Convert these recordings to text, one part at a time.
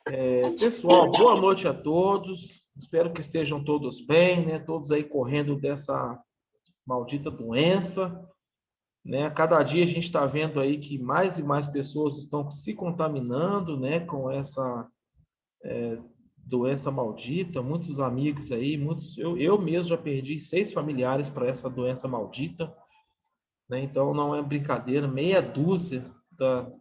Pessoal, boa noite a todos. Espero que estejam todos bem, né? Todos aí correndo dessa maldita doença, né? Cada dia a gente está vendo aí que mais e mais pessoas estão se contaminando, né? Com essa doença maldita. Muitos amigos aí, eu mesmo já perdi 6 familiares para essa doença maldita, né? Então não é brincadeira, meia dúzia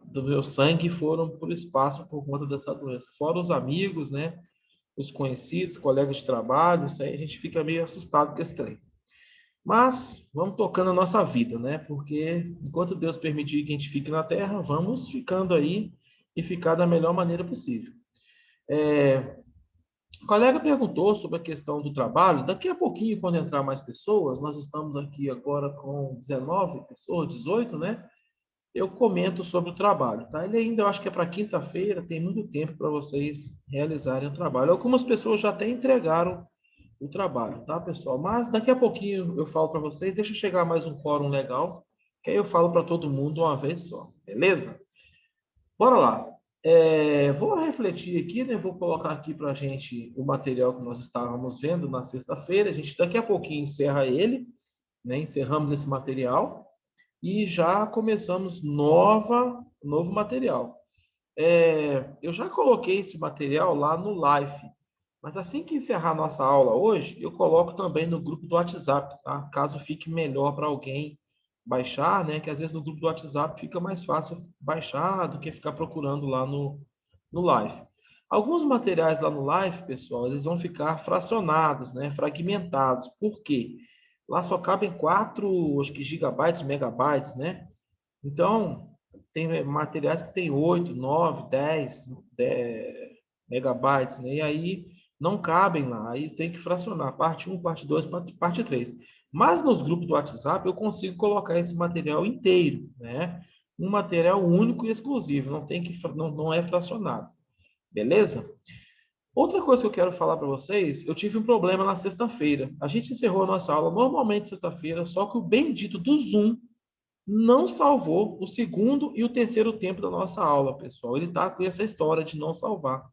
do meu sangue foram por espaço por conta dessa doença. Fora os amigos, né? Os conhecidos, colegas de trabalho, isso aí a gente fica meio assustado com esse trem. Mas vamos tocando a nossa vida, né? Porque enquanto Deus permitir que a gente fique na Terra, vamos ficando aí e ficar da melhor maneira possível. O colega perguntou sobre a questão do trabalho. Daqui a pouquinho, quando entrar mais pessoas, nós estamos aqui agora com 19 pessoas, 18, né? Eu comento sobre o trabalho, tá? Ele ainda, eu acho que é para quinta-feira, tem muito tempo para vocês realizarem o trabalho. Algumas pessoas já até entregaram o trabalho, tá, pessoal? Mas daqui a pouquinho eu falo para vocês, deixa chegar mais um quórum legal, que aí eu falo para todo mundo uma vez só, beleza? Bora lá. Vou refletir aqui, né? Vou colocar aqui para a gente o material que nós estávamos vendo na sexta-feira. A gente daqui a pouquinho encerra ele, né? Encerramos esse material e já começamos novo material. Eu já coloquei esse material lá no Live, mas assim que encerrar nossa aula hoje, eu coloco também no grupo do WhatsApp, tá? Caso fique melhor para alguém baixar, né? Que às vezes no grupo do WhatsApp fica mais fácil baixar do que ficar procurando lá no Live. Alguns materiais lá no Live, pessoal, eles vão ficar fracionados, né? Fragmentados. Por quê? Lá só cabem 4, acho que gigabytes, megabytes, né? Então, tem materiais que tem 8, 9, 10 megabytes, né? E aí não cabem lá. Aí tem que fracionar, parte um, parte 2, parte 3. Mas nos grupos do WhatsApp eu consigo colocar esse material inteiro, né? Um material único e exclusivo, não é fracionado. Beleza? Outra coisa que eu quero falar para vocês, eu tive um problema na sexta-feira. A gente encerrou a nossa aula normalmente sexta-feira, só que o bendito do Zoom não salvou o segundo e o terceiro tempo da nossa aula, pessoal. Ele está com essa história de não salvar,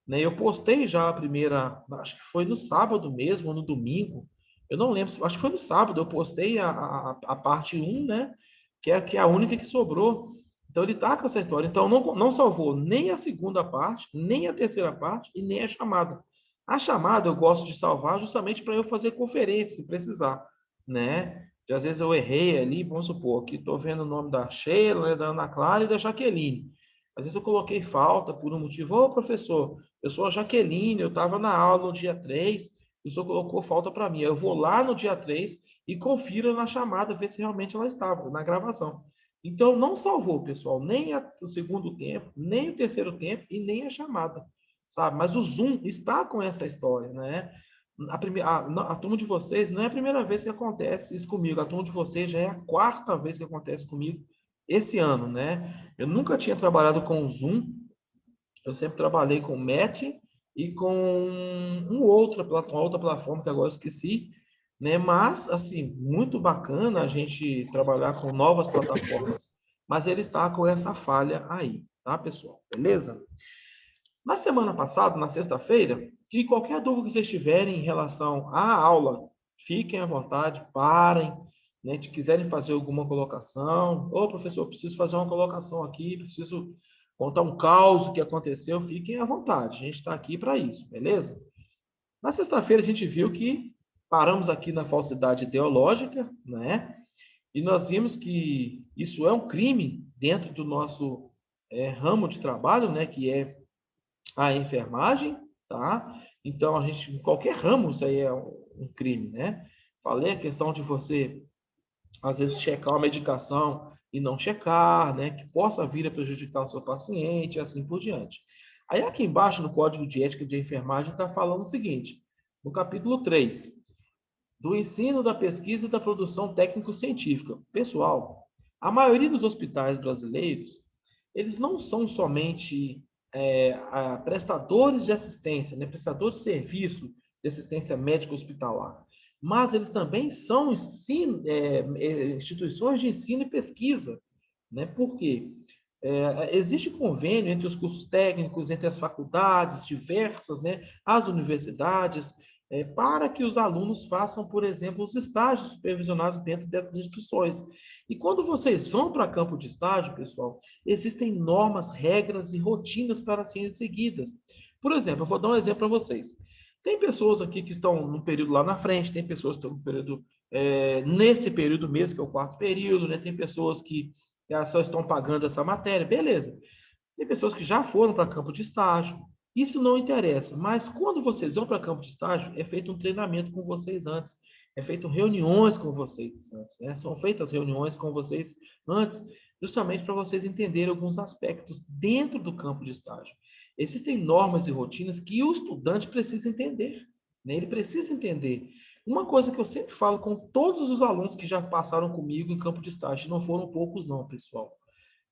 né? Eu postei já a primeira, acho que foi no sábado mesmo, ou no domingo. Eu não lembro, acho que foi no sábado. Eu postei a parte um, né? Que é a única que sobrou. Então ele está com essa história. Então não salvou nem a segunda parte, nem a terceira parte e nem a chamada. A chamada eu gosto de salvar justamente para eu fazer conferência, se precisar, né? E às vezes eu errei ali, vamos supor, que estou vendo o nome da Sheila, né, da Ana Clara e da Jaqueline. Às vezes eu coloquei falta por um motivo. Ô, professor, eu sou a Jaqueline, eu estava na aula no dia 3, o senhor colocou falta para mim. Eu vou lá no dia 3 e confiro na chamada, ver se realmente ela estava, na gravação. Então, não salvou, pessoal, nem o segundo tempo, nem o terceiro tempo e nem a chamada, sabe? Mas o Zoom está com essa história, né? A turma de vocês não é a primeira vez que acontece isso comigo. A turma de vocês já é a quarta vez que acontece comigo esse ano, né? Eu nunca tinha trabalhado com o Zoom, eu sempre trabalhei com o Meet e com uma outra plataforma que agora eu esqueci, né? Mas, assim, muito bacana a gente trabalhar com novas plataformas, mas ele está com essa falha aí, tá, pessoal? Beleza? Na semana passada, na sexta-feira, e qualquer dúvida que vocês tiverem em relação à aula, fiquem à vontade, parem, né? Se quiserem fazer alguma colocação, ô professor, preciso fazer uma colocação aqui, preciso contar um caos que aconteceu, fiquem à vontade, a gente está aqui para isso, beleza? Na sexta-feira a gente viu que paramos aqui na falsidade ideológica, né? E nós vimos que isso é um crime dentro do nosso ramo de trabalho, né? Que é a enfermagem, tá? Então, a gente, em qualquer ramo, isso aí é um crime, né? Falei a questão de você, às vezes, checar uma medicação e não checar, né? Que possa vir a prejudicar o seu paciente e assim por diante. Aí, aqui embaixo, no Código de Ética de Enfermagem, está falando o seguinte, no capítulo 3, do ensino, da pesquisa e da produção técnico-científica. Pessoal, a maioria dos hospitais brasileiros, eles não são somente prestadores de assistência, né, prestadores de serviço de assistência médica hospitalar, mas eles também são instituições de ensino e pesquisa, né? Por quê? Existe convênio entre os cursos técnicos, entre as faculdades diversas, né, as universidades, para que os alunos façam, por exemplo, os estágios supervisionados dentro dessas instituições. E quando vocês vão para campo de estágio, pessoal, existem normas, regras e rotinas para serem seguidas. Por exemplo, eu vou dar um exemplo para vocês. Tem pessoas aqui que estão no período lá na frente, tem pessoas que estão no período, nesse período mesmo, que é o quarto período, né? Tem pessoas que só estão pagando essa matéria, beleza. Tem pessoas que já foram para campo de estágio, isso não interessa, mas quando vocês vão para campo de estágio, é feito um treinamento com vocês antes, é feito reuniões com vocês antes, né? São feitas reuniões com vocês antes, justamente para vocês entenderem alguns aspectos dentro do campo de estágio. Existem normas e rotinas que o estudante precisa entender, né? Ele precisa entender. Uma coisa que eu sempre falo com todos os alunos que já passaram comigo em campo de estágio, não foram poucos não, pessoal.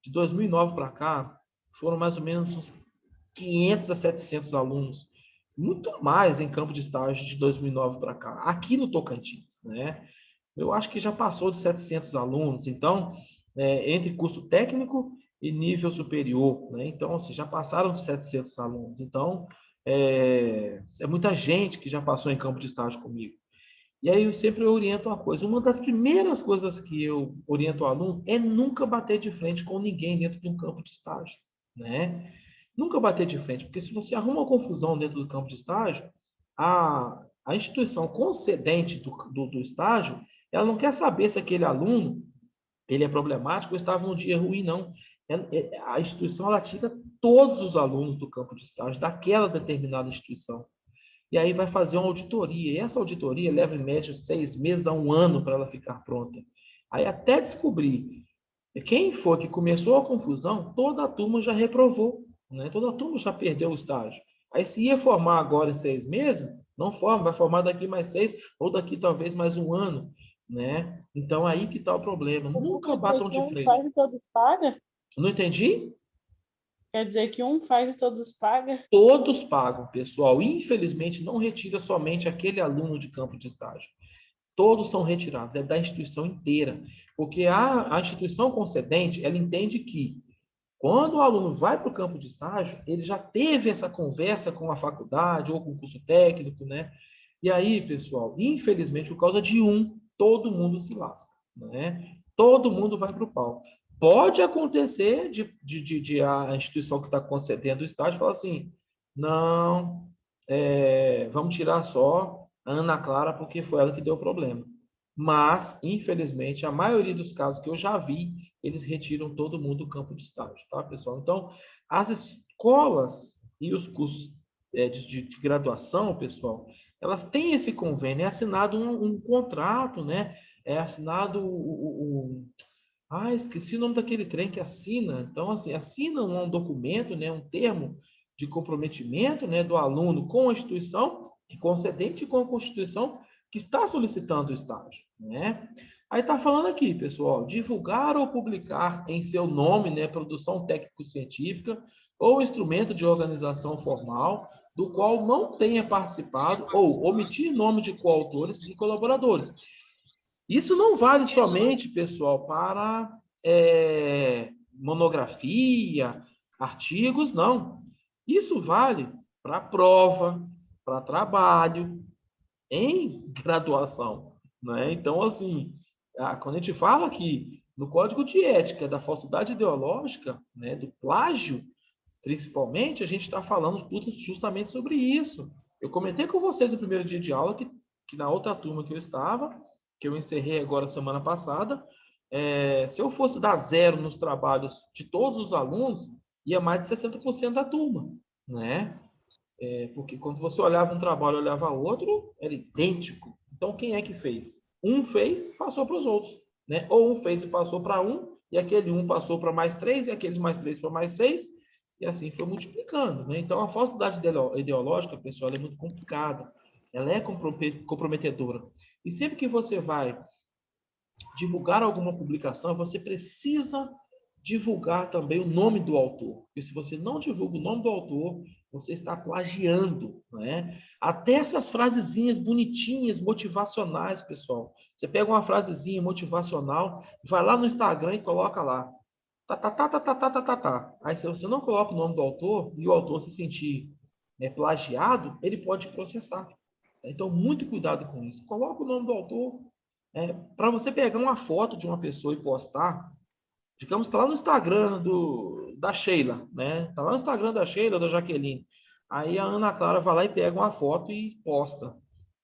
De 2009 para cá, foram mais ou menos uns 500 a 700 alunos, muito mais em campo de estágio de 2009 para cá, aqui no Tocantins, né? Eu acho que já passou de 700 alunos, então, entre curso técnico e nível superior, né? Então, assim, já passaram de 700 alunos. Então, é muita gente que já passou em campo de estágio comigo. E aí eu sempre oriento uma coisa. Uma das primeiras coisas que eu oriento o aluno é nunca bater de frente com ninguém dentro de um campo de estágio, né? Nunca bater de frente, porque se você arruma uma confusão dentro do campo de estágio, a instituição concedente do estágio, ela não quer saber se aquele aluno ele é problemático ou estava num dia ruim, não. A instituição ela tira todos os alunos do campo de estágio daquela determinada instituição. E aí vai fazer uma auditoria. E essa auditoria leva, em média, 6 meses a um ano para ela ficar pronta. Aí até descobrir quem foi que começou a confusão, toda a turma já reprovou, né? Toda a turma já perdeu o estágio. Aí se ia formar agora em 6 meses, não forma, vai formar daqui mais 6, ou daqui talvez mais um ano, né? Então aí que está o problema. Você Nunca quer dizer batam que de um frente. faz e todos pagam? Não entendi? Quer dizer que um faz e todos pagam? Todos pagam, pessoal. Infelizmente, não retira somente aquele aluno de campo de estágio. Todos são retirados, é da instituição inteira. Porque a instituição concedente, ela entende que quando o aluno vai para o campo de estágio, ele já teve essa conversa com a faculdade ou com o curso técnico, né? E aí, pessoal, infelizmente, por causa de um, todo mundo se lasca, né? Todo mundo vai para o pau. Pode acontecer de a instituição que está concedendo o estágio falar assim, não, vamos tirar só a Ana Clara porque foi ela que deu o problema. Mas, infelizmente, a maioria dos casos que eu já vi, eles retiram todo mundo do campo de estágio, tá, pessoal? Então, as escolas e os cursos de graduação, pessoal, elas têm esse convênio, é assinado um contrato, né? É assinado esqueci o nome daquele trem que assina. Então, assim, assina um documento, né, um termo de comprometimento, né, do aluno com a instituição, e concedente com a Constituição que está solicitando o estágio, né? Aí está falando aqui, pessoal, divulgar ou publicar em seu nome, né, produção técnico-científica ou instrumento de organização formal do qual não tenha participado ou omitir nome de coautores e colaboradores. Isso não vale somente, pessoal, para monografia, artigos, não. Isso vale para prova, para trabalho, em graduação, né? Então, assim, quando a gente fala aqui no Código de Ética da falsidade ideológica, né, do plágio, principalmente, a gente está falando justamente sobre isso. Eu comentei com vocês no primeiro dia de aula que na outra turma que eu estava, que eu encerrei agora semana passada, se eu fosse dar zero nos trabalhos de todos os alunos, ia mais de 60% da turma, né? Porque quando você olhava um trabalho e olhava outro, era idêntico. Então, quem é que fez? Um fez, passou para os outros, né? Ou um fez e passou para um, e aquele um passou para mais três, e aqueles mais três para mais seis, e assim foi multiplicando, né? Então, a falsidade ideológica, pessoal, é muito complicada. Ela é comprometedora. E sempre que você vai divulgar alguma publicação, você precisa divulgar também o nome do autor. Porque se você não divulga o nome do autor, você está plagiando, né? Até essas frasezinhas bonitinhas, motivacionais, pessoal. Você pega uma frasezinha motivacional, vai lá no Instagram e coloca lá. tá. Aí, se você não coloca o nome do autor e o autor se sentir plagiado, ele pode processar. Então, muito cuidado com isso. Coloca o nome do autor. Para você pegar uma foto de uma pessoa e postar, digamos, está lá no Instagram da Sheila, né? Está lá no Instagram da Sheila, da Jaqueline. Aí a Ana Clara vai lá e pega uma foto e posta.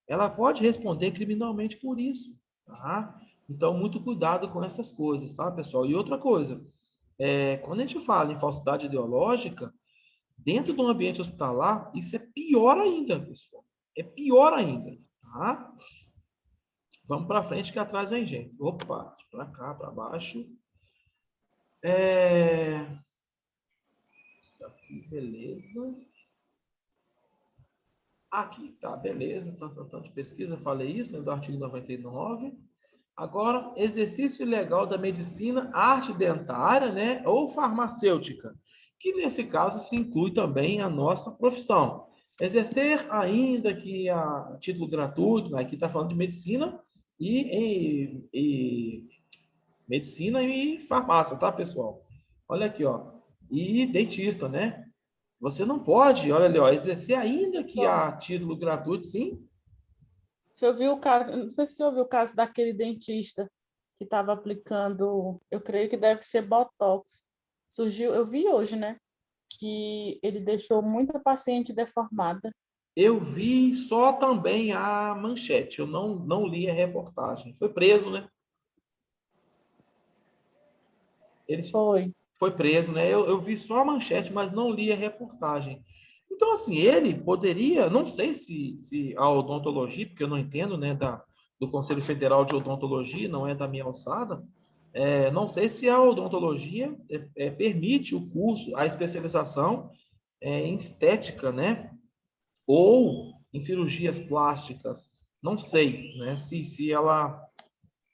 Ela pode responder criminalmente por isso, tá? Então, muito cuidado com essas coisas, tá, pessoal? E outra coisa, quando a gente fala em falsidade ideológica, dentro do ambiente hospitalar, isso é pior ainda, pessoal. É pior ainda, tá? Vamos para frente que atrás vem gente. Opa, para cá, para baixo. Aqui, beleza. Aqui, tá, beleza. Tanto de pesquisa, falei isso, né, do artigo 99. Agora, exercício ilegal da medicina, arte dentária, né, ou farmacêutica, que nesse caso se inclui também a nossa profissão. Exercer ainda que a título gratuito, né, aqui está falando de medicina e medicina e farmácia, tá, pessoal? Olha aqui, ó. E dentista, né? Você não pode, olha ali, ó, exercer ainda que a título gratuito, sim. Você ouviu o caso, não sei se você ouviu o caso daquele dentista que estava aplicando, eu creio que deve ser Botox. Surgiu, eu vi hoje, né? Que ele deixou muita paciente deformada. Eu vi só também a manchete, eu não li a reportagem. Foi preso, né? Ele Foi. foi preso, né? Eu vi só a manchete, mas não li a reportagem. Então, assim, ele poderia, não sei se a odontologia, porque eu não entendo, né, do Conselho Federal de Odontologia, não é da minha alçada, não sei se a odontologia permite o curso, a especialização em estética, né? Ou em cirurgias plásticas, não sei, né? Se ela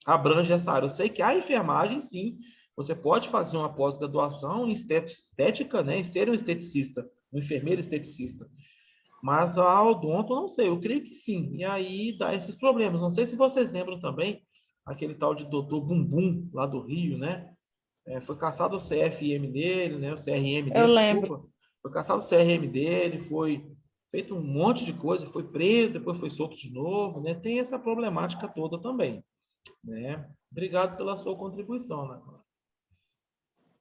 abrange essa área. Eu sei que a enfermagem, sim, você pode fazer uma pós-graduação em estética, né? E ser um esteticista, um enfermeiro esteticista. Mas a odonto, não sei, eu creio que sim. E aí dá esses problemas. Não sei se vocês lembram também aquele tal de doutor Bumbum, lá do Rio, né? Foi caçado o CFM dele, né? O CRM Eu dele, lembro. desculpa. Foi caçado o CRM dele, foi feito um monte de coisa, foi preso, depois foi solto de novo, né? Tem essa problemática toda também, né? Obrigado pela sua contribuição, né?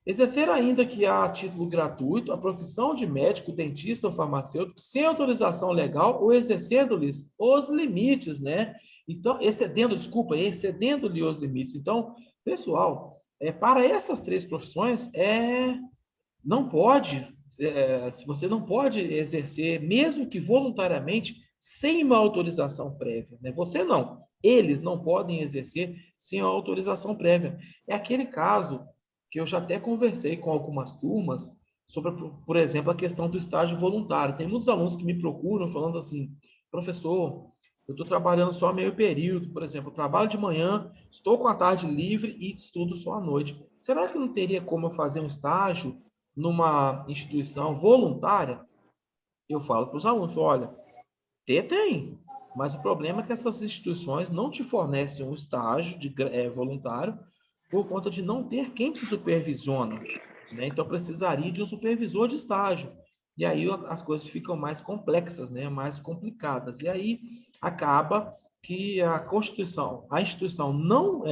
Exercer ainda que a título gratuito a profissão de médico, dentista ou farmacêutico sem autorização legal ou exercendo-lhes os limites, né? Então, excedendo-lhe os limites. Então, pessoal, para essas três profissões, não pode, você não pode exercer, mesmo que voluntariamente, sem uma autorização prévia, né? Você não, eles não podem exercer sem a autorização prévia. É aquele caso que eu já até conversei com algumas turmas sobre, por exemplo, a questão do estágio voluntário. Tem muitos alunos que me procuram falando assim, professor, eu estou trabalhando só meio período, por exemplo, eu trabalho de manhã, estou com a tarde livre e estudo só à noite. Será que não teria como eu fazer um estágio numa instituição voluntária? Eu falo para os alunos, olha, tem, mas o problema é que essas instituições não te fornecem um estágio voluntário por conta de não ter quem te supervisiona, né? Então precisaria de um supervisor de estágio. E aí as coisas ficam mais complexas, né? Mais complicadas. E aí acaba que a instituição não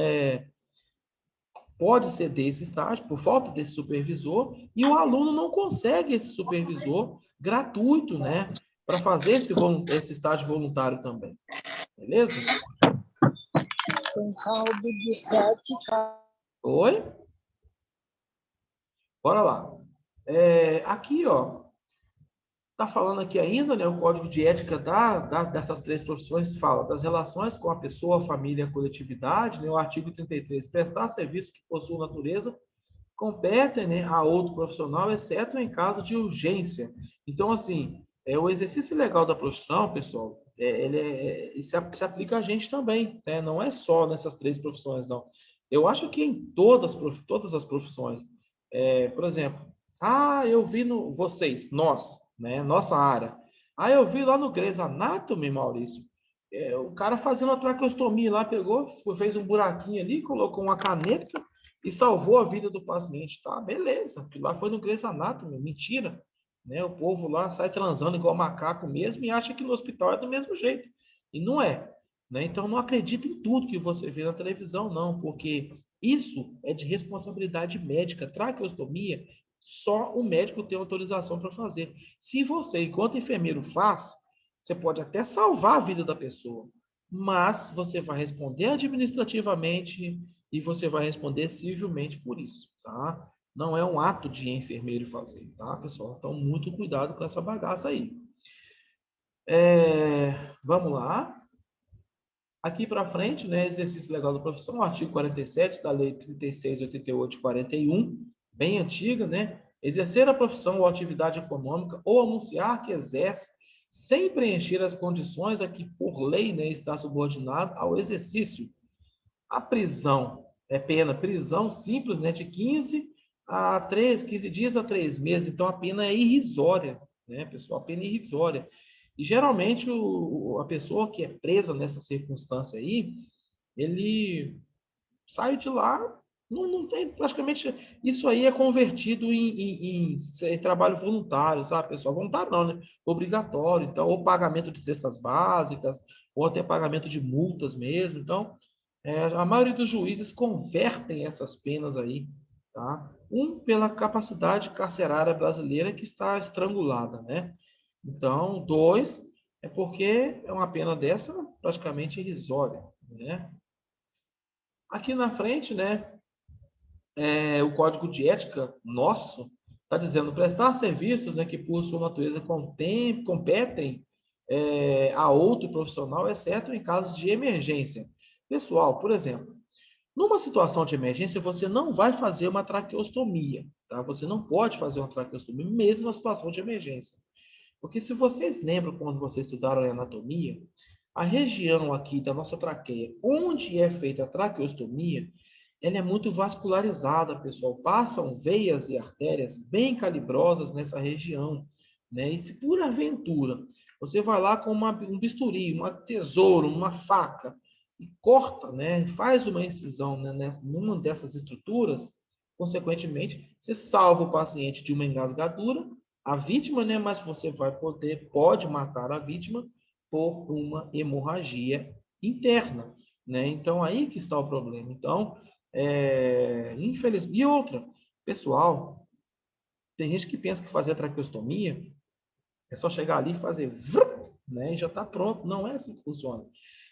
pode ceder esse estágio por falta desse supervisor e o aluno não consegue esse supervisor gratuito, né? Para fazer esse estágio voluntário também. Beleza? Tem caldo de 7. Oi? Bora lá. Aqui, ó, tá falando aqui ainda, né? O Código de Ética dessas três profissões fala das relações com a pessoa, a família e a coletividade, né? O artigo 33, prestar serviço que possua natureza competem, né, a outro profissional, exceto em caso de urgência. Então, assim, o exercício legal da profissão, pessoal, se aplica a gente também, né? Não é só nessas três profissões, não. Eu acho que em todas as profissões, por exemplo, eu vi nós, né, nossa área, eu vi lá no Grey's Anatomy, Maurício, o cara fazendo a traqueostomia lá, pegou, fez um buraquinho ali, colocou uma caneta e salvou a vida do paciente, tá? Beleza, aquilo lá foi no Grey's Anatomy, mentira, né? O povo lá sai transando igual macaco mesmo e acha que no hospital é do mesmo jeito, e não é, né? Então não acredita em tudo que você vê na televisão, não, porque isso é de responsabilidade médica. Traqueostomia, só o médico tem autorização para fazer. Se você, enquanto enfermeiro, faz, você pode até salvar a vida da pessoa, mas você vai responder administrativamente e você vai responder civilmente por isso, tá? Não é um ato de enfermeiro fazer, tá, pessoal? Então, muito cuidado com essa bagaça aí. Vamos lá. Aqui para frente, né, exercício legal da profissão, artigo 47 da Lei 3688 de 41, bem antiga, né? Exercer a profissão ou atividade econômica ou anunciar que exerce sem preencher as condições a que por lei, né, está subordinado ao exercício. A prisão é pena, prisão simples, né, de 15 dias a 3 meses. Então, a pena é irrisória, né, pessoal? A pena é irrisória. E, geralmente, a pessoa que é presa nessa circunstância aí, ele sai de lá, não tem praticamente... Isso aí é convertido em trabalho voluntário, sabe, pessoal? Voluntário não, né? Obrigatório. Então, ou pagamento de cestas básicas, ou até pagamento de multas mesmo. Então, a maioria dos juízes convertem essas penas aí, tá? Pela capacidade carcerária brasileira que está estrangulada, né? Então, dois, é porque é uma pena dessa praticamente irrisória, né? Aqui na frente, né, o Código de Ética nosso está dizendo prestar serviços, né, que por sua natureza competem a outro profissional, exceto em casos de emergência. Pessoal, por exemplo, numa situação de emergência, você não vai fazer uma traqueostomia, tá? Você não pode fazer uma traqueostomia, mesmo na situação de emergência. Porque se vocês lembram quando vocês estudaram anatomia, a região aqui da nossa traqueia, onde é feita a traqueostomia, ela é muito vascularizada, pessoal. Passam veias e artérias bem calibrosas nessa região, né? E se por aventura você vai lá com um bisturi, uma tesoura, uma faca e corta, né? Faz uma incisão, né, numa dessas estruturas, consequentemente, você salva o paciente de uma engasgadura, a vítima, né? Mas você pode matar a vítima por uma hemorragia interna, né? Então aí que está o problema. Então, infelizmente. E outra, pessoal, tem gente que pensa que fazer traqueostomia é só chegar ali e fazer, né? E já está pronto. Não é assim que funciona.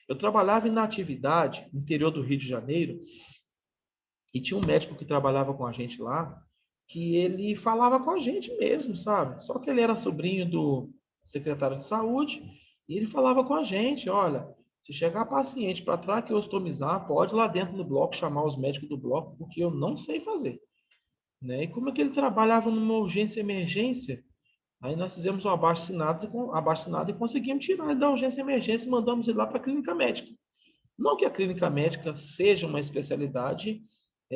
Eu trabalhava na atividade no interior do Rio de Janeiro e tinha um médico que trabalhava com a gente lá, que ele falava com a gente mesmo, sabe? Só que ele era sobrinho do secretário de saúde e ele falava com a gente, olha, se chegar paciente para traqueostomizar, pode ir lá dentro do bloco chamar os médicos do bloco, porque eu não sei fazer, né? E como é que ele trabalhava numa urgência e emergência? Aí nós fizemos um abaixo-assinado e conseguimos tirar ele da urgência e emergência e mandamos ele lá para a clínica médica. Não que a clínica médica seja uma especialidade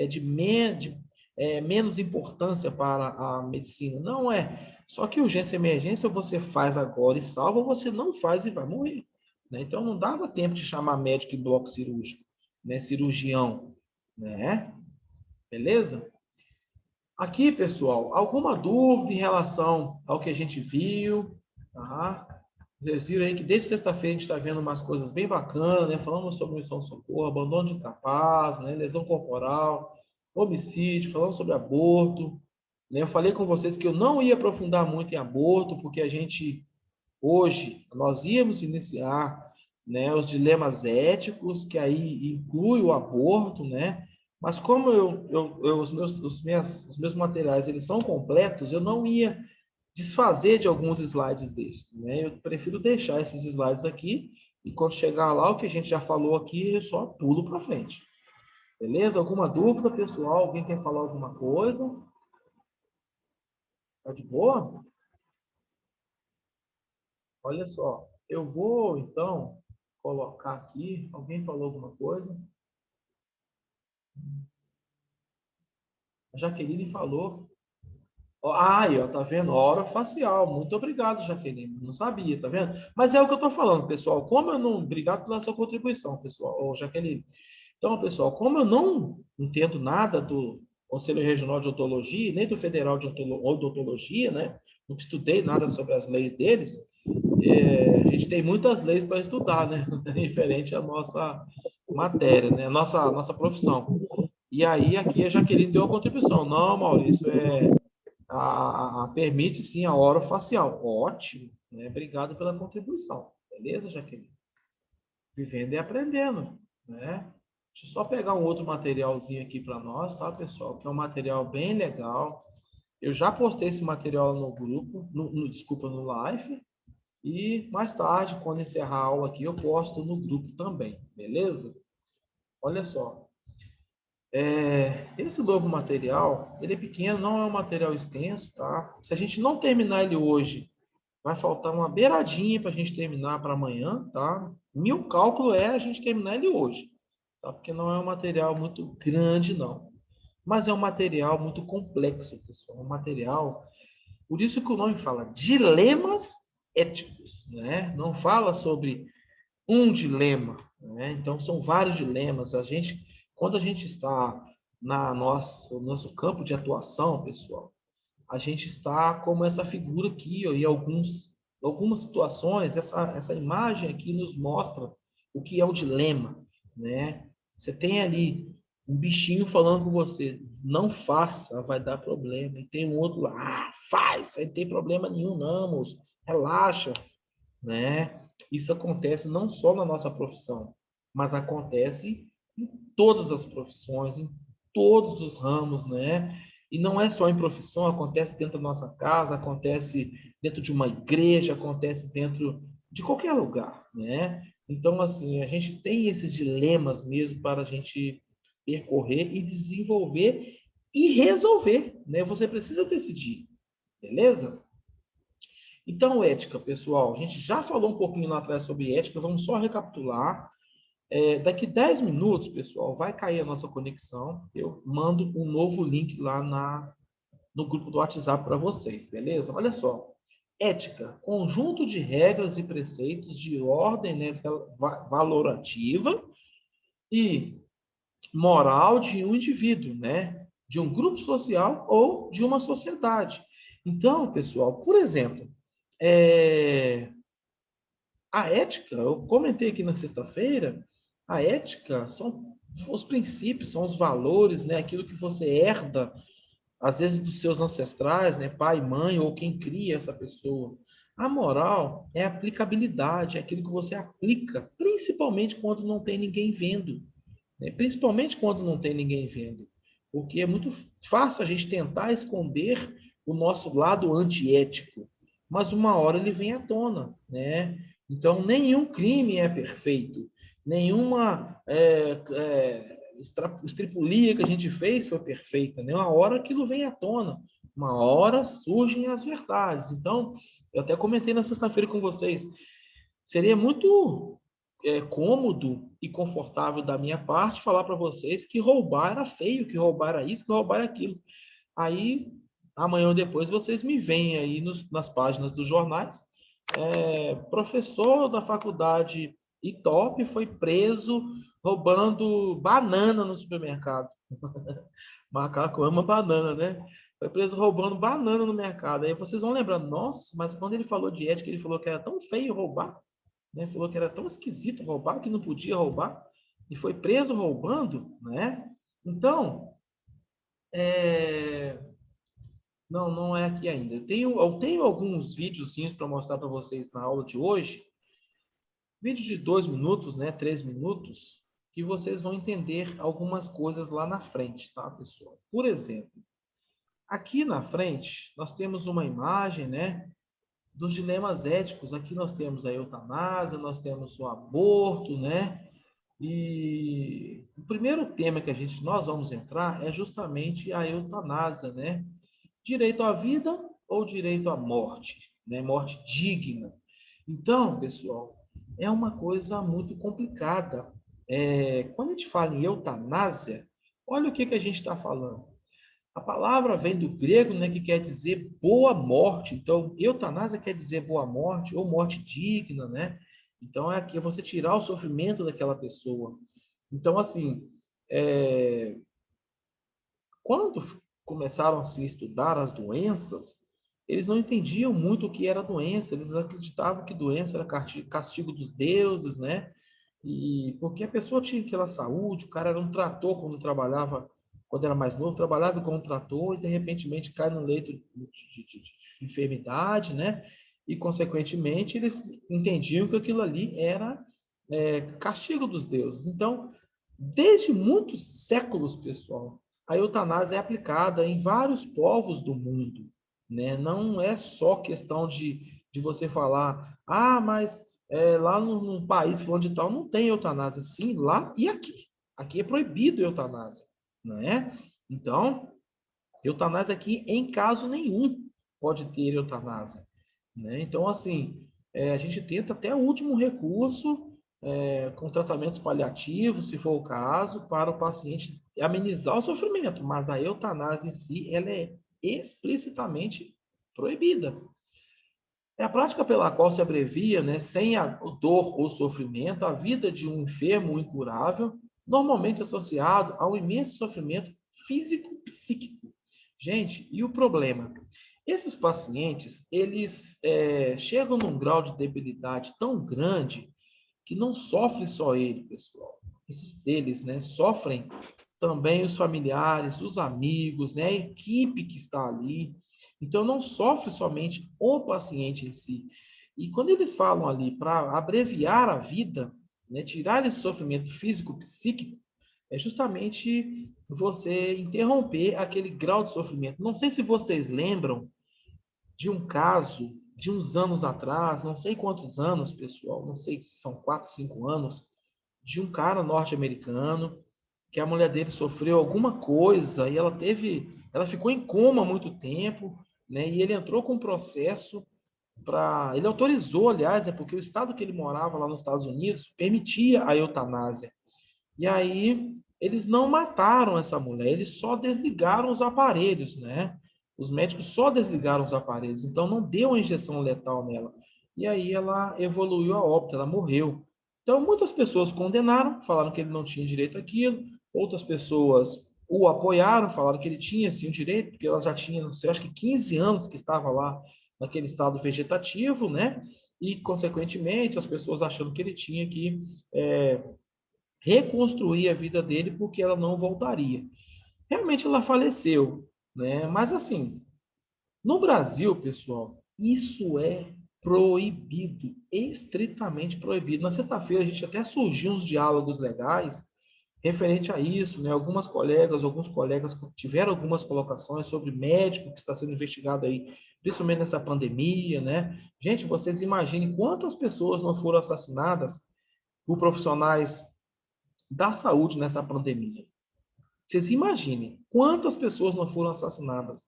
de menos importância para a medicina, não é. Só que urgência e emergência você faz agora e salva, ou você não faz e vai morrer, né? Então não dava tempo de chamar médico e bloco cirúrgico, né? Cirurgião, né? Beleza? Aqui, pessoal, alguma dúvida em relação ao que a gente viu, tá? Vocês viram aí que desde sexta-feira a gente está vendo umas coisas bem bacanas, né? Falamos sobre missão de socorro, abandono de incapaz, né? Lesão corporal, homicídio, falamos sobre aborto, né? Eu falei com vocês que eu não ia aprofundar muito em aborto, porque hoje, nós íamos iniciar, né, os dilemas éticos, que aí inclui o aborto, né? Mas como os meus materiais, eles são completos, eu não ia desfazer de alguns slides desses, né? Eu prefiro deixar esses slides aqui e quando chegar lá, o que a gente já falou aqui, eu só pulo para frente. Beleza? Alguma dúvida, pessoal? Alguém quer falar alguma coisa? Tá de boa? Olha só, eu vou, então, colocar aqui. Alguém falou alguma coisa? A Jaqueline falou. Aí, ó, tá vendo? Hora facial. Muito obrigado, Jaqueline. Não sabia, tá vendo? Mas é o que eu tô falando, pessoal. Como eu não. Obrigado pela sua contribuição, pessoal. Ô, Jaqueline. Então, pessoal, como eu não entendo nada do Conselho Regional de Odontologia, nem do Federal de Odontologia, né? Não estudei nada sobre as leis deles, a gente tem muitas leis para estudar, né? Referente à nossa matéria, né? Nossa profissão. E aí, aqui a Jaqueline deu a contribuição. Não, Maurício, permite sim a orofacial. Ótimo, né? Obrigado pela contribuição. Beleza, Jaqueline? Vivendo e aprendendo, né? Deixa eu só pegar um outro materialzinho aqui para nós, tá, pessoal? Que é um material bem legal. Eu já postei esse material no grupo, desculpa, no live. E mais tarde, quando encerrar a aula aqui, eu posto no grupo também, beleza? Olha só. Esse novo material, ele é pequeno, não é um material extenso, tá? Se a gente não terminar ele hoje, vai faltar uma beiradinha para a gente terminar para amanhã, tá? Meu cálculo é a gente terminar ele hoje, tá? Porque não é um material muito grande, não. Mas é um material muito complexo, pessoal. Um material, por isso que o nome fala dilemas éticos, né? Não fala sobre um dilema, né? Então são vários dilemas. Quando a gente está no nosso campo de atuação, pessoal, a gente está como essa figura aqui, ó, e algumas situações, essa imagem aqui nos mostra o que é o dilema, né? Você tem ali um bichinho falando com você, não faça, vai dar problema. E tem um outro lá, faz, aí não tem problema nenhum, não, moço, relaxa, né? Isso acontece não só na nossa profissão, mas acontece em todas as profissões, em todos os ramos, né? E não é só em profissão, acontece dentro da nossa casa, acontece dentro de uma igreja, acontece dentro de qualquer lugar, né? Então, assim, a gente tem esses dilemas mesmo para a gente percorrer e desenvolver e resolver, né? Você precisa decidir, beleza? Então, ética, pessoal, a gente já falou um pouquinho lá atrás sobre ética, vamos só recapitular. Daqui 10 minutos, pessoal, vai cair a nossa conexão. Eu mando um novo link lá no grupo do WhatsApp para vocês, beleza? Olha só. Ética, conjunto de regras e preceitos de ordem, né, valorativa e moral de um indivíduo, né? De um grupo social ou de uma sociedade. Então, pessoal, por exemplo, é, a ética, eu comentei aqui na sexta-feira, a ética são os princípios, são os valores, né? Aquilo que você herda, às vezes, dos seus ancestrais, né? Pai, mãe, ou quem cria essa pessoa. A moral é a aplicabilidade, é aquilo que você aplica, principalmente quando não tem ninguém vendo, né? Principalmente quando não tem ninguém vendo. Porque é muito fácil a gente tentar esconder o nosso lado antiético, mas uma hora ele vem à tona, né? Então, nenhum crime é perfeito, nenhuma estripulia que a gente fez foi perfeita, né? Uma hora aquilo vem à tona, uma hora surgem as verdades. Então, eu até comentei na sexta-feira com vocês, seria muito cômodo e confortável da minha parte falar para vocês que roubar era feio, que roubar era isso, que roubar era aquilo. Aí, amanhã ou depois, vocês me veem aí nas páginas dos jornais. Professor da faculdade Itop foi preso roubando banana no supermercado. Macaco ama banana, né? Foi preso roubando banana no mercado. Aí vocês vão lembrar, nossa, mas quando ele falou de ética, ele falou que era tão feio roubar, né? Falou que era tão esquisito roubar, que não podia roubar, e foi preso roubando, né? Então, não, não é aqui ainda. Eu tenho alguns videozinhos para mostrar para vocês na aula de hoje, vídeos de 2 minutos, né, 3 minutos, que vocês vão entender algumas coisas lá na frente, tá, pessoal? Por exemplo, aqui na frente, nós temos uma imagem, né, dos dilemas éticos. Aqui nós temos a eutanásia, nós temos o aborto, né? E o primeiro tema que nós vamos entrar é justamente a eutanásia, né? Direito à vida ou direito à morte, né? Morte digna. Então, pessoal, é uma coisa muito complicada. Quando a gente fala em eutanásia, olha o que a gente está falando. A palavra vem do grego, né, que quer dizer boa morte. Então, eutanásia quer dizer boa morte ou morte digna, né? Então, é aqui você tirar o sofrimento daquela pessoa. Então, assim, quando começaram a se estudar as doenças, eles não entendiam muito o que era doença, eles acreditavam que doença era castigo dos deuses, né? E porque a pessoa tinha aquela saúde, o cara era um trator quando trabalhava, quando era mais novo, trabalhava como trator e de repente cai no leito de enfermidade, né? E consequentemente eles entendiam que aquilo ali era castigo dos deuses. Então, desde muitos séculos, pessoal, a eutanásia é aplicada em vários povos do mundo, né? Não é só questão de você falar, mas lá no país fulano de tal não tem eutanásia. Sim, lá e aqui. Aqui é proibido eutanásia, não é? Então, eutanásia aqui, em caso nenhum, pode ter eutanásia, né? Então, assim, a gente tenta até o último recurso, com tratamentos paliativos, se for o caso, para o paciente amenizar o sofrimento, mas a eutanásia em si, ela é explicitamente proibida. É a prática pela qual se abrevia, né, sem a dor ou sofrimento, a vida de um enfermo incurável, normalmente associado ao imenso sofrimento físico-psíquico. Gente, e o problema? Esses pacientes, eles chegam num grau de debilidade tão grande que não sofre só ele, pessoal. Eles, né, sofrem também os familiares, os amigos, né, a equipe que está ali. Então, não sofre somente o paciente em si. E quando eles falam ali para abreviar a vida, né, tirar esse sofrimento físico-psíquico, é justamente você interromper aquele grau de sofrimento. Não sei se vocês lembram de um caso de uns anos atrás, não sei quantos anos, pessoal, não sei se são 4, 5 anos, de um cara norte-americano que a mulher dele sofreu alguma coisa e ela ficou em coma há muito tempo, né? E ele entrou com um processo ele autorizou, aliás, porque o estado que ele morava lá nos Estados Unidos permitia a eutanásia. E aí eles não mataram essa mulher, eles só desligaram os aparelhos, né? Os médicos só desligaram os aparelhos, então não deu uma injeção letal nela. E aí ela evoluiu a óbito, ela morreu. Então muitas pessoas condenaram, falaram que ele não tinha direito àquilo, outras pessoas o apoiaram, falaram que ele tinha sim o direito, porque ela já tinha, não sei, acho que 15 anos que estava lá naquele estado vegetativo, né? E consequentemente as pessoas achando que ele tinha que reconstruir a vida dele porque ela não voltaria. Realmente ela faleceu, né? Mas assim, no Brasil, pessoal, isso é proibido, estritamente proibido. Na sexta-feira a gente até surgiu uns diálogos legais referente a isso, né? Alguns colegas tiveram algumas colocações sobre médico que está sendo investigado aí, principalmente nessa pandemia, né? Gente, vocês imaginem quantas pessoas não foram assassinadas por profissionais da saúde nessa pandemia. Vocês imaginem quantas pessoas não foram assassinadas.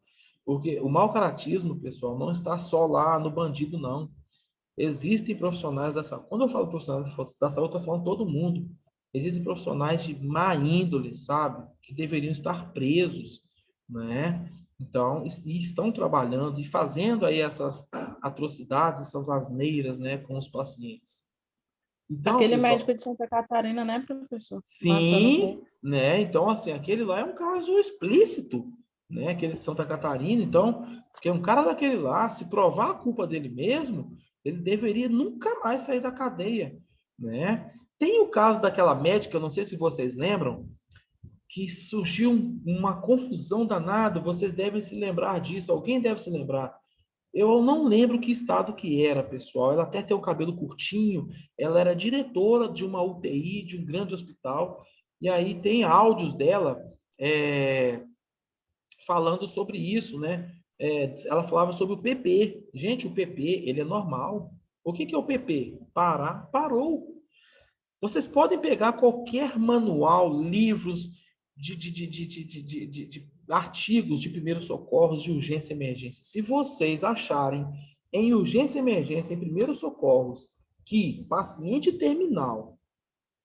Porque o mau-caratismo, pessoal, não está só lá no bandido, não. Existem profissionais da saúde. Quando eu falo profissionais da saúde, eu estou falando todo mundo. Existem profissionais de má índole, sabe? Que deveriam estar presos, né? Então, e estão trabalhando e fazendo aí essas atrocidades, essas asneiras, né, com os pacientes. Então, Aquele pessoal, médico de Santa Catarina, né, professor? Matando o sim, povo. né? Então, assim, aquele lá é um caso explícito, né? Aquele de Santa Catarina. Então, porque um cara daquele lá, se provar a culpa dele mesmo, ele deveria nunca mais sair da cadeia, né? Tem o caso daquela médica, eu não sei se vocês lembram, que surgiu uma confusão danada, vocês devem se lembrar disso, alguém deve se lembrar. Eu não lembro que estado que era, pessoal. Ela até tem o cabelo curtinho. Ela era diretora de uma UTI, de um grande hospital. E aí tem áudios dela é, falando sobre isso, né? Ela falava sobre o PP. Gente, o PP, ele é normal. O que é o PP? Parar, parou. Vocês podem pegar qualquer manual, livros de artigos de primeiros socorros, de urgência e emergência. Se vocês acharem em urgência e emergência, em primeiros socorros, que paciente terminal,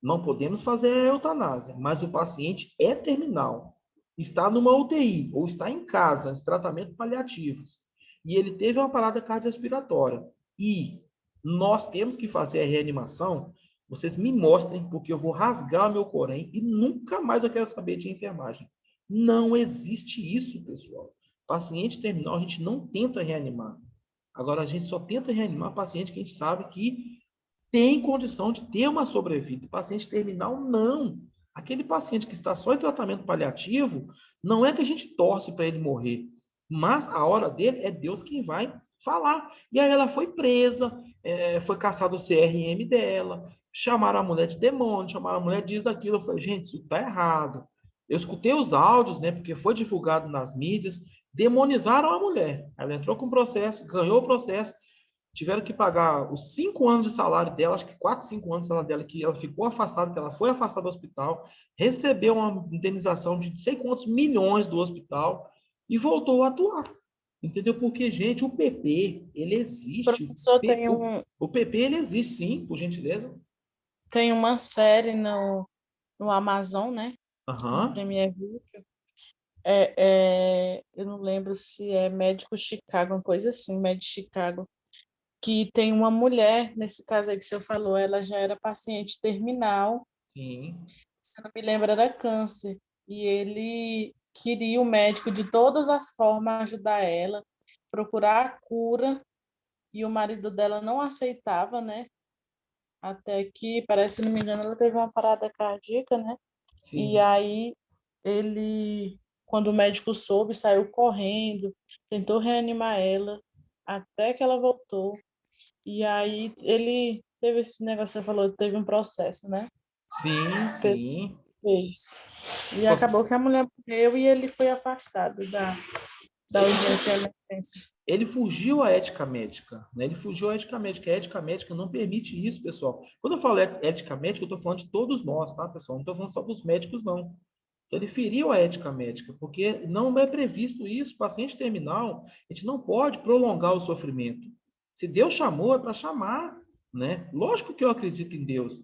não podemos fazer a eutanásia, mas o paciente é terminal, está numa UTI ou está em casa, de tratamento paliativos, e ele teve uma parada cardiorrespiratória, e nós temos que fazer a reanimação, Vocês me mostrem, porque eu vou rasgar o meu Corém e nunca mais eu quero saber de enfermagem. Não existe isso, pessoal. Paciente terminal, a gente não tenta reanimar. Agora, a gente só tenta reanimar paciente que a gente sabe que tem condição de ter uma sobrevida. Paciente terminal, não. Aquele paciente que está só em tratamento paliativo, não é que a gente torce para ele morrer, mas a hora dele é Deus quem vai falar. E aí ela foi presa, foi caçado o CRM dela, chamaram a mulher de demônio, chamaram a mulher disso, daquilo. Eu falei, gente, isso está errado. Eu escutei os áudios, né, porque foi divulgado nas mídias, demonizaram a mulher. Ela entrou com o processo, ganhou o processo, tiveram que pagar os 5 anos de salário dela, acho que 4, 5 anos de salário dela, que ela ficou afastada, que ela foi afastada do hospital, recebeu uma indenização de não sei quantos milhões do hospital e voltou a atuar. Entendeu? Porque, gente, o PP, ele existe. Professor, O PP, ele existe, sim, por gentileza. tem uma série no Amazon, né? No Aham, Premier Video. Eu não lembro se é Médico Chicago, uma coisa assim, Médico Chicago, que tem uma mulher, nesse caso aí que o senhor falou, ela já era paciente terminal, sim, se não me lembro, era câncer, e ele queria o médico de todas as formas ajudar ela, procurar a cura, e o marido dela não aceitava, né? Até que, parece, se não me engano, ela teve uma parada cardíaca, né? E sim. aí ele, quando o médico soube, saiu correndo, tentou reanimar ela, até que ela voltou. E aí ele teve esse negócio, você falou, teve um processo, né? Sim, sim. Fez. E acabou que a mulher morreu e ele foi afastado da urgência e emergência. Ele fugiu à ética médica, né? Ele fugiu à ética médica. A ética médica não permite isso, pessoal. Quando eu falo ética médica, eu estou falando de todos nós, tá, pessoal? Não estou falando só dos médicos, não. Então, ele feriu a ética médica, porque não é previsto isso. Paciente terminal, a gente não pode prolongar o sofrimento. Se Deus chamou, é para chamar, né? Lógico que eu acredito em Deus,